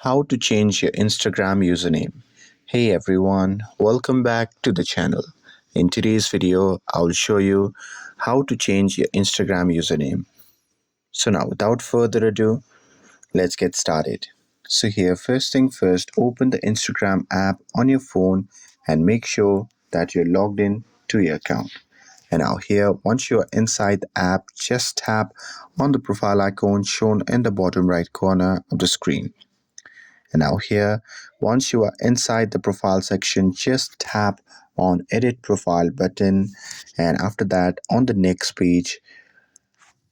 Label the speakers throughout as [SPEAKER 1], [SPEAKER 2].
[SPEAKER 1] How to change your Instagram username. Hey everyone, welcome back to the channel. In today's video, I'll show you how to change your Instagram username. So now without further ado, let's get started. So here, first thing first, open the Instagram app on your phone and make sure that you're logged in to your account. And now here, once you're inside the app, just tap on the profile icon shown in the bottom right corner of the screen. And now here, once you are inside the profile section, just tap on edit profile button. And after that, on the next page,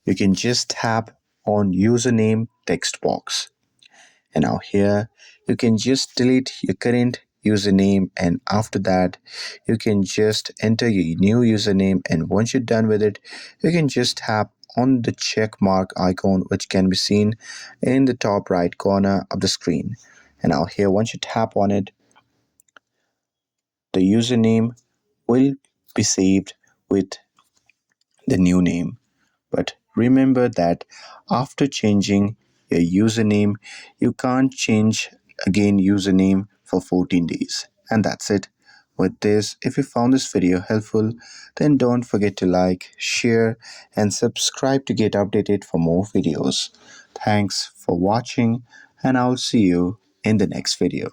[SPEAKER 1] you can just tap on username text box. And now here, you can just delete your current username, and after that you can just enter your new username. And once you're done with it, you can just tap on the check mark icon, which can be seen in the top right corner of the screen. And now here, once you tap on it, the username will be saved with the new name. But remember that after changing your username, you can't change again username for 14 days. And that's it. With this, if you found this video helpful, then don't forget to like, share, and subscribe to get updated for more videos. Thanks for watching, and I'll see you in the next video.